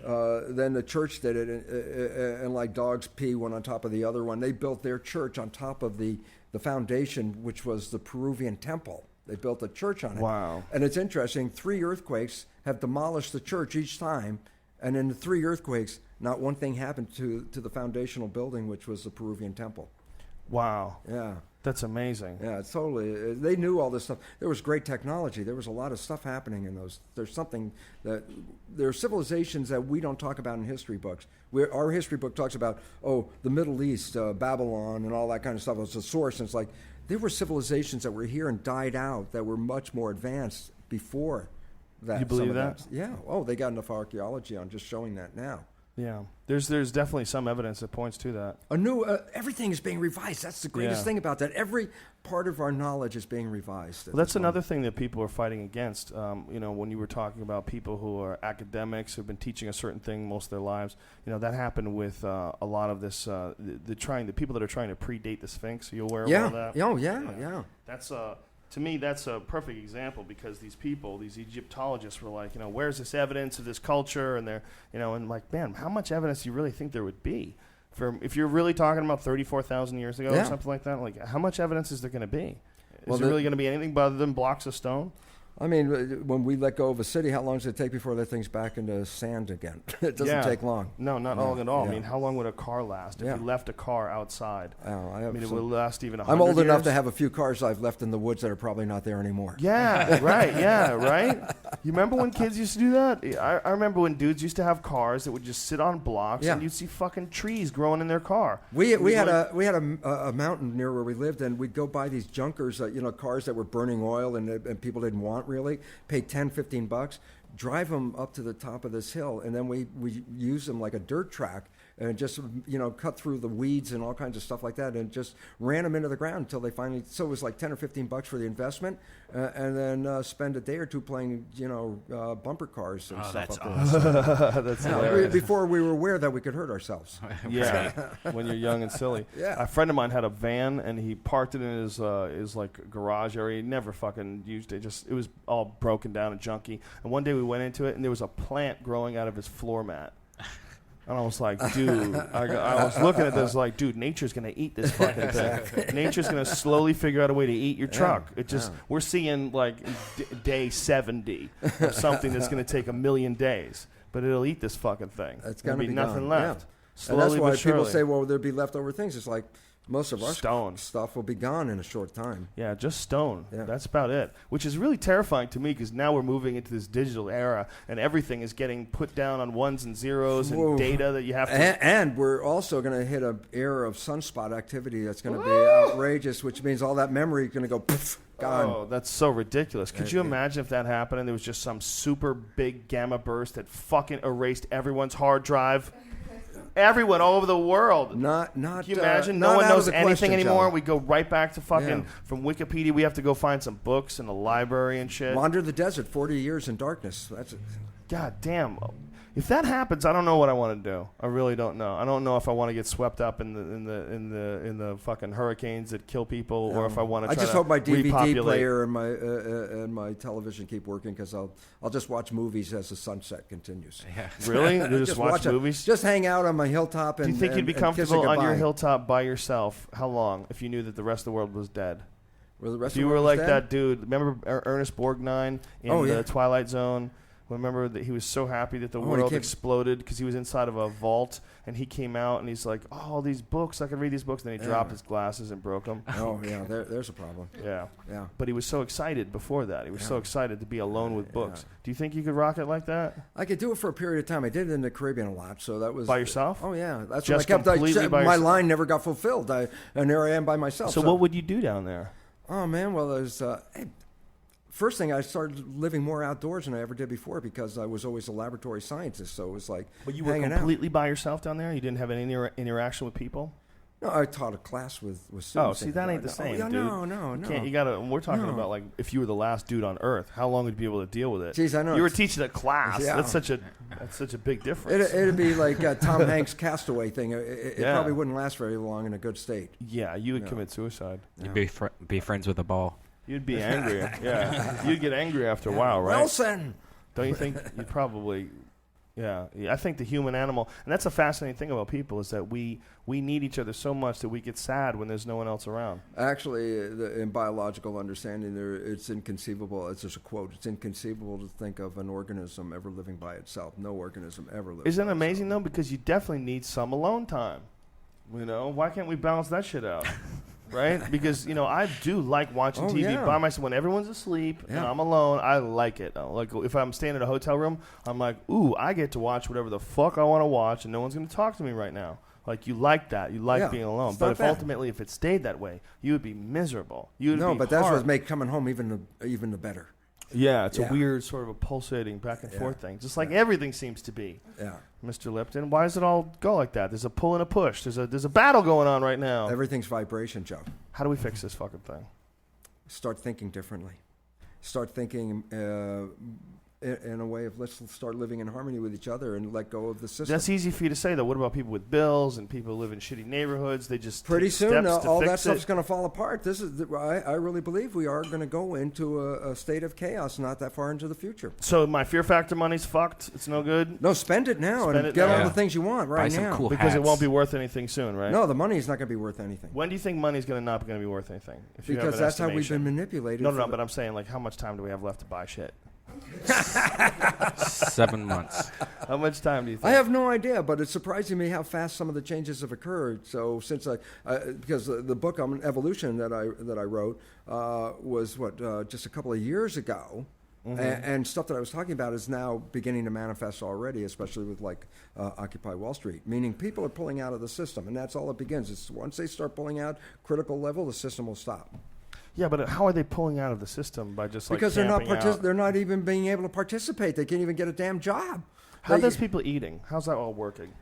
Then the church did it, and like dogs pee one on top of the other one. They built their church on top of the foundation, which was the Peruvian temple. They built a church on it. Wow. And it's interesting, 3 earthquakes have demolished the church each time, and in the 3 earthquakes, not one thing happened to the foundational building, which was the Peruvian temple. Wow. Yeah. That's amazing. Yeah, it's totally. They knew all this stuff. There was great technology. There was a lot of stuff happening in those. There's something that there are civilizations that we don't talk about in history books. Our history book talks about the Middle East, Babylon, and all that kind of stuff as a source. And it's like there were civilizations that were here and died out that were much more advanced before that. You believe that? Yeah. Oh, they got enough archaeology on just showing that now. Yeah, there's definitely some evidence that points to that. Everything is being revised. That's the greatest thing about that. Every part of our knowledge is being revised. Well, that's another thing that people are fighting against. When you were talking about people who are academics who've been teaching a certain thing most of their lives, that happened with a lot of this. The people that are trying to predate the Sphinx. Are you aware of all that? Oh, yeah. That's to me, that's a perfect example because these people, these Egyptologists, were like, where's this evidence of this culture? And they're, and like, man, how much evidence do you really think there would be? If you're really talking about 34,000 years ago or something like that, like, how much evidence is there going to be? Is there really going to be anything other than blocks of stone? I mean, when we let go of a city, how long does it take before that thing's back into sand again? It doesn't take long. No, not long at all. Yeah. I mean, how long would a car last if you left a car outside? It would last even 100 I'm old years. enough to have a few cars I've left in the woods that are probably not there anymore. Yeah, right. Yeah, right. You remember when kids used to do that? I remember when dudes used to have cars that would just sit on blocks and you'd see fucking trees growing in their car. We had a mountain near where we lived, and we'd go buy these junkers, cars that were burning oil and people didn't want really, pay $10-15, drive them up to the top of this hill, and then we use them like a dirt track and just cut through the weeds and all kinds of stuff like that, and just ran them into the ground until they finally. So it was like $10 or $15 for the investment, and then spend a day or two playing bumper cars and stuff that's up awesome. there. That's hilarious. Before we were aware that we could hurt ourselves. Yeah, when you're young and silly. Yeah. A friend of mine had a van, and he parked it in his like garage area. He never fucking used it. It was all broken down and junky. And one day we went into it, and there was a plant growing out of his floor mat. And I was like, dude, I was looking at this like, dude, nature's going to eat this fucking thing. Nature's going to slowly figure out a way to eat your truck. We're seeing like day 70 of something that's going to take 1,000,000 days. But it'll eat this fucking thing. There'll be nothing left. Yeah. Slowly and that's why but surely. people say, well, there'll be leftover things. It's like most of our Stone. stuff will be gone in a short time. Yeah, just stone. Yeah. That's about it. Which is really terrifying to me because now we're moving into this digital era and everything is getting put down on ones and zeros and data that you have to... And we're also going to hit an era of sunspot activity that's going to be outrageous, which means all that memory is going to go poof, gone. Oh, that's so ridiculous. Could you imagine if that happened and there was just some super big gamma burst that fucking erased everyone's hard drive? Everyone all over the world. Can you imagine? No one knows anything anymore. We go right back to fucking from Wikipedia. We have to go find some books in the library and shit. Wander the desert, 40 years in darkness. God damn. If that happens, I don't know what I want to do. I really don't know. I don't know if I want to get swept up in the fucking hurricanes that kill people, or if I want to. I just hope my DVD repopulate. player and my television keep working because I'll just watch movies as the sunset continues. Yeah. Really? You just watch movies? Just hang out on my hilltop. And do you think you'd be and comfortable on your hilltop by yourself? How long? If you knew that the rest of the world was dead? If you were like that dude. Remember Ernest Borgnine in the Twilight Zone? Remember that he was so happy that the world exploded because he was inside of a vault, and he came out and he's like, "Oh, all these books, I can read these books." And then he dropped his glasses and broke them. Oh yeah, there's a problem. Yeah. Yeah. But he was so excited before that. He was so excited to be alone with books. Do you think you could rock it like that? I could do it for a period of time. I did it in the Caribbean a lot, so that was by yourself. Oh yeah, that's just when I kept. Completely by my yourself? line never got fulfilled, and there I am by myself. So what would you do down there? Oh man, well there's. First thing, I started living more outdoors than I ever did before because I was always a laboratory scientist. So it was like But you were completely by yourself down there? You didn't have any interaction with people? No, I taught a class with students. Oh, see, that ain't the same, dude. No. You gotta. We're talking about like if you were the last dude on Earth, how long would you be able to deal with it? Jeez, I know. You were teaching a class. Yeah. That's such a big difference. It'd be like Tom Hanks' Castaway thing. It probably wouldn't last very long in a good state. Yeah, you would commit suicide. You'd be friends with a ball. You'd be angry. Yeah, you'd get angry after a while, right? Wilson. Don't you think you'd probably Yeah, I think the human animal, and that's a fascinating thing about people, is that we need each other so much that we get sad when there's no one else around. Actually, in biological understanding, it's inconceivable. It's just a quote. It's inconceivable to think of an organism ever living by itself. No organism ever lives. Isn't by it amazing itself. though? Because you definitely need some alone time. Why can't we balance that shit out? Right? Because I do like watching TV by myself when everyone's asleep and I'm alone. I like it. Like if I'm staying in a hotel room, I'm like, ooh, I get to watch whatever the fuck I want to watch, and no one's going to talk to me right now. Like, you like that. You like being alone. But ultimately, if it stayed that way, you would be miserable. But that's what makes coming home even the better. Yeah, it's a weird sort of a pulsating back and forth thing, just like everything seems to be. Yeah. Mr. Lipton, why does it all go like that? There's a pull and a push. There's a battle going on right now. Everything's vibration, Joe. How do we fix this fucking thing? Start thinking differently. Start thinking in a way of let's start living in harmony with each other and let go of the system. That's easy for you to say, though. What about people with bills and people who live in shitty neighborhoods? They just pretty take soon steps to all fix that stuff's it. going to fall apart. I really believe we are going to go into a state of chaos not that far into the future. So my Fear Factor money's fucked. It's no good. No, spend it now and get all the things you want right Buy now. some cool Because it hats. won't be worth anything soon, right? No, the money's not going to be worth anything. When do you think money's not going to be worth anything? If you have Because an that's how we've estimation? been manipulated. No, but I'm saying, like, how much time do we have left to buy shit? 7 months. How much time do you think? I have no idea, but it's surprising me how fast some of the changes have occurred. So since because the book on evolution that I wrote was just a couple of years ago, and stuff that I was talking about is now beginning to manifest already, especially with Occupy Wall Street. Meaning people are pulling out of the system, and that's all it begins. It's once they start pulling out critical level, the system will stop. Yeah, but how are they pulling out of the system by just like Because camping out? they're not even being able to participate. They can't even get a damn job. How are those people eating? How's that all working?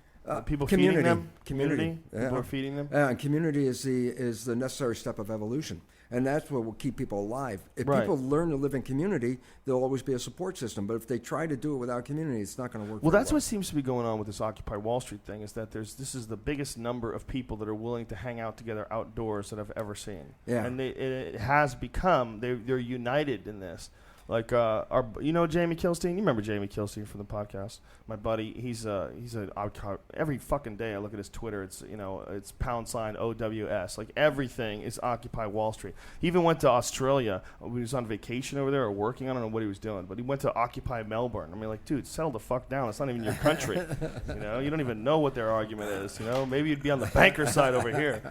People feeding them? Community? Yeah. People are feeding them? And community is the necessary step of evolution. And that's what will keep people alive. If people learn to live in community, there'll always be a support system. But if they try to do it without community, it's not going to work. Well, that's what seems to be going on with this Occupy Wall Street thing, is that this is the biggest number of people that are willing to hang out together outdoors that I've ever seen. Yeah. And it has become, they're united in this. Like Jamie Kilstein. You remember Jamie Kilstein from the podcast? My buddy. He's every fucking day I look at his Twitter. It's #OWS. Like everything is Occupy Wall Street. He even went to Australia. He was on vacation over there or working. I don't know what he was doing, but he went to Occupy Melbourne. I mean, like, dude, settle the fuck down. It's not even your country. You don't even know what their argument is. Maybe you'd be on the banker side over here.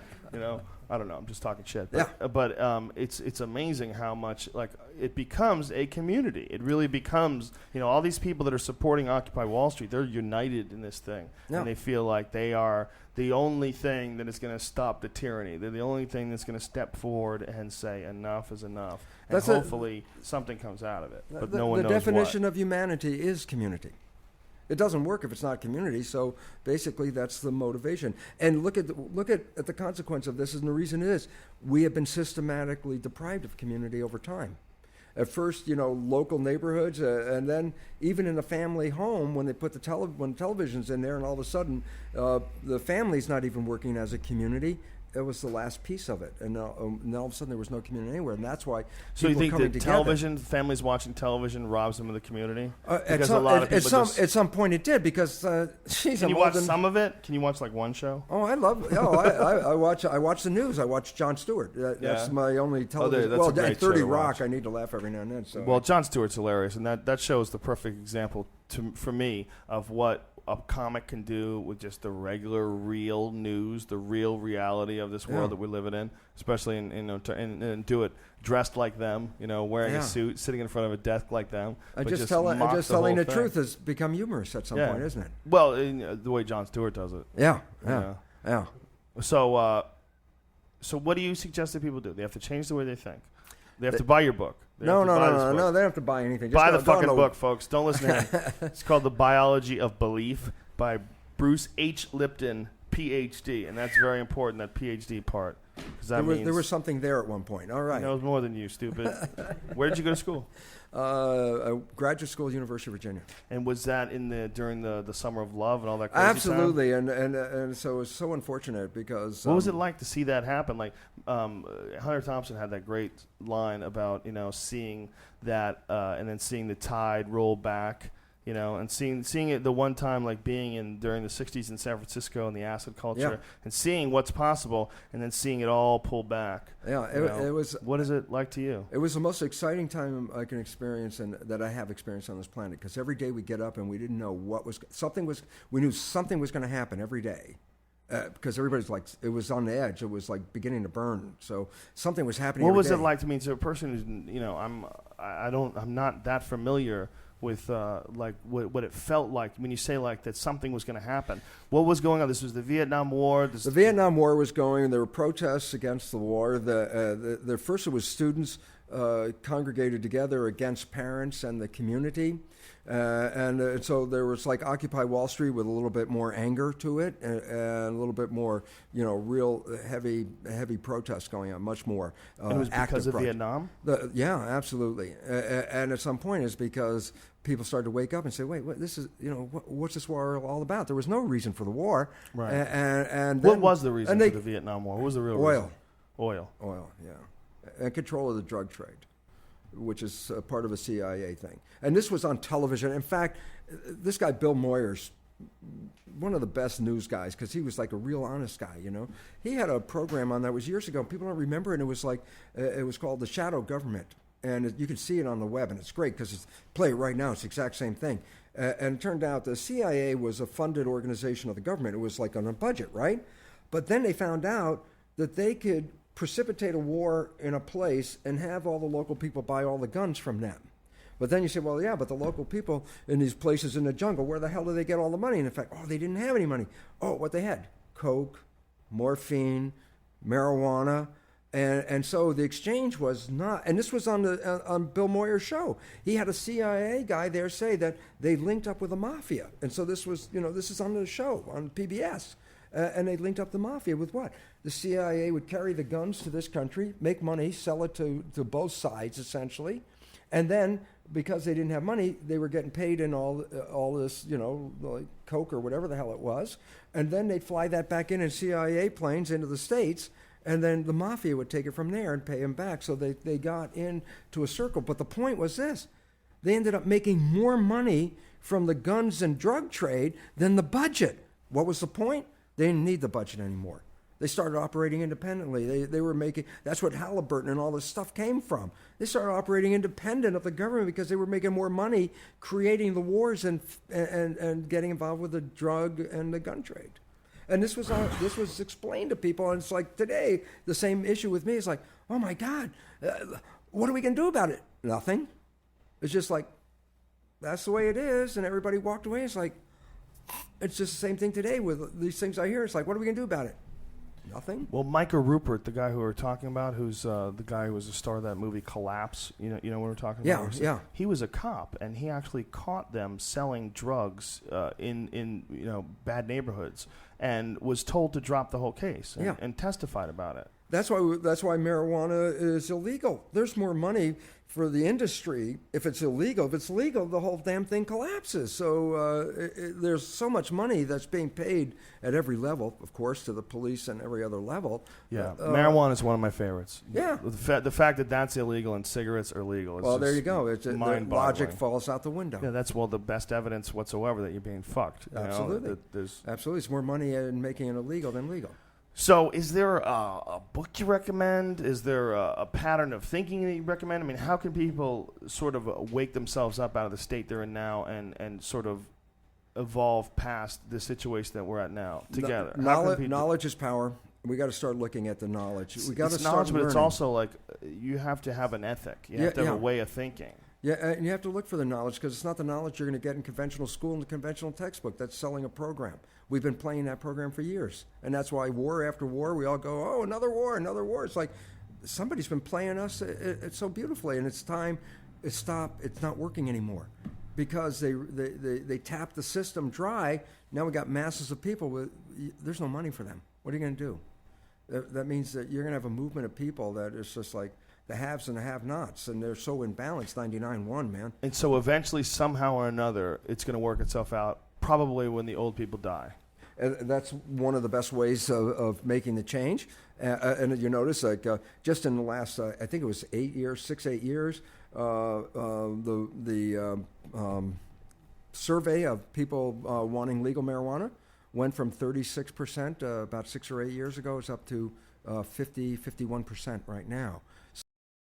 I don't know. I'm just talking shit. But it's amazing how much it becomes a community. It really becomes all these people that are supporting Occupy Wall Street. They're united in this thing, and they feel like they are the only thing that is going to stop the tyranny. They're the only thing that's going to step forward and say enough is enough, and hopefully something comes out of it. But no one knows what. The definition of humanity is community. It doesn't work if it's not community. So basically, that's the motivation. And look at the consequence of this, and the reason is we have been systematically deprived of community over time. At first, local neighborhoods, and then even in a family home, when they put when television's in there, and all of a sudden, the family's not even working as a community. It was the last piece of it, and all of a sudden there was no community anywhere, and that's why. So you think that television, families watching television, robs them of the community? At some point it did, because Can you watch some of it? Can you watch like one show? Oh, I love. I watch the news. I watch Jon Stewart. That's my only television. That's a great 30 show to Rock. watch. I need to laugh every now and then. So. Well, Jon Stewart's hilarious, and that show is the perfect example for me of what a comic can do with just the regular, real news, the real reality of this world that we're living in, especially and do it dressed like them, wearing a suit, sitting in front of a desk like them. Just telling the truth has become humorous at some point, isn't it? Well, the way Jon Stewart does it. Yeah. So what do you suggest that people do? They have to change the way they think. They have to buy your book. No, they don't have to buy anything. Buy the fucking book, folks. Don't listen to him. It's called The Biology of Belief by Bruce H. Lipton, Ph.D., and that's very important, that Ph.D. part. There was something there at one point. All right. He knows more than you, stupid. Where did you go to school? Graduate school, University of Virginia. And was that during the summer of love and all that crazy Absolutely, time? and so it was so unfortunate because... what was it like to see that happen? Like, Hunter Thompson had that great line about, seeing that and then seeing the tide roll back and seeing it the one time, like being during the 60s in San Francisco and the acid culture, and seeing what's possible, and then seeing it all pull back. Yeah, it was. What is it like to you? It was the most exciting time I can experience and that I have experienced on this planet, because every day we get up and we didn't know we knew something was going to happen every day. Because everybody's like, it was on the edge. It was like beginning to burn. So something was happening. What every was day. it like to me? To a person who's, I'm not that familiar with like what it felt like when you say like that something was going to happen. What was going on? This was the Vietnam War. The Vietnam War was going. There were protests against the war. The first it was students congregated together against parents and the community. And so there was like Occupy Wall Street with a little bit more anger to it, and a little bit more, real heavy protests going on, much more. And it was because of Vietnam? Yeah, absolutely. And at some point it's because people started to wake up and say, wait, this is, what's this war all about? There was no reason for the war. Right. And what was the reason for the Vietnam War? What was the real reason? Oil, yeah. And control of the drug trade, which is part of a CIA thing. And this was on television. In fact, this guy, Bill Moyers, one of the best news guys, because he was like a real honest guy, He had a program on that was years ago. People don't remember, and it was like, it was called The Shadow Government. And you can see it on the web, and it's great because it's play it right now. It's the exact same thing. And it turned out the CIA was a funded organization of the government. It was like on a budget, right? But then they found out that they could precipitate a war in a place and have all the local people buy all the guns from them. But then you say, well, yeah, but the local people in these places in the jungle, where the hell do they get all the money? And in fact, they didn't have any money. What they had? Coke, morphine, marijuana. And so the exchange was not, and this was on Bill Moyer's show. He had a CIA guy there say that they linked up with the mafia. And so this was, this is on the show, on PBS. And they linked up the mafia with what? The CIA would carry the guns to this country, make money, sell it to both sides, essentially. And then, because they didn't have money, they were getting paid in all this, like Coke or whatever the hell it was. And then they'd fly that back in CIA planes into the States, and then the mafia would take it from there and pay them back. So they got into a circle. But the point was this. They ended up making more money from the guns and drug trade than the budget. What was the point? They didn't need the budget anymore. They started operating independently. They were making, that's what Halliburton and all this stuff came from. They started operating independent of the government because they were making more money creating the wars and getting involved with the drug and the gun trade. And this was explained to people, and it's like today, the same issue with me is like, oh my God, what are we going to do about it? Nothing. It's just like, that's the way it is, and everybody walked away. It's like, it's just the same thing today with these things I hear. It's like, what are we going to do about it? Nothing. Well, Micah Rupert, the guy who we're talking about, who's the guy who was the star of that movie Collapse, you know what we're talking about? Yeah. He was a cop, and he actually caught them selling drugs in bad neighborhoods, and was told to drop the whole case and testified about it. That's why marijuana is illegal. There's more money for the industry if it's illegal. If it's legal, the whole damn thing collapses. So there's so much money that's being paid at every level, of course, to the police and every other level. Yeah, marijuana is one of my favorites. Yeah. The fact that that's illegal and cigarettes are legal. Well, there you go. Mind-boggling. Logic falls out the window. Yeah, that's the best evidence whatsoever that you're being fucked. Absolutely. Absolutely. It's more money in making it illegal than legal. So is there a book you recommend? Is there a pattern of thinking that you recommend? I mean, how can people sort of wake themselves up out of the state they're in now and sort of evolve past the situation that we're at now together? Knowledge is power. We got to start looking at the knowledge. We got to start knowledge, learning. But it's also like you have to have an ethic. You have to have a way of thinking. Yeah, and you have to look for the knowledge because it's not the knowledge you're going to get in conventional school and the conventional textbook. That's selling a program. We've been playing that program for years. And that's why war after war, we all go, oh, another war, another war. It's like somebody's been playing us it's so beautifully, and it's time it stopped. It's not working anymore because they tapped the system dry. Now we got masses of people. There's no money for them. What are you going to do? That means that you're going to have a movement of people that is just like, the haves and the have-nots, and they're so imbalanced, 99-1, man. And so eventually, somehow or another, it's going to work itself out, probably when the old people die. And that's one of the best ways of making the change. And you notice, like, just in the last, I think it was 8 years, 6-8 years, survey of people wanting legal marijuana went from 36% about 6 or 8 years ago is up to 51% right now.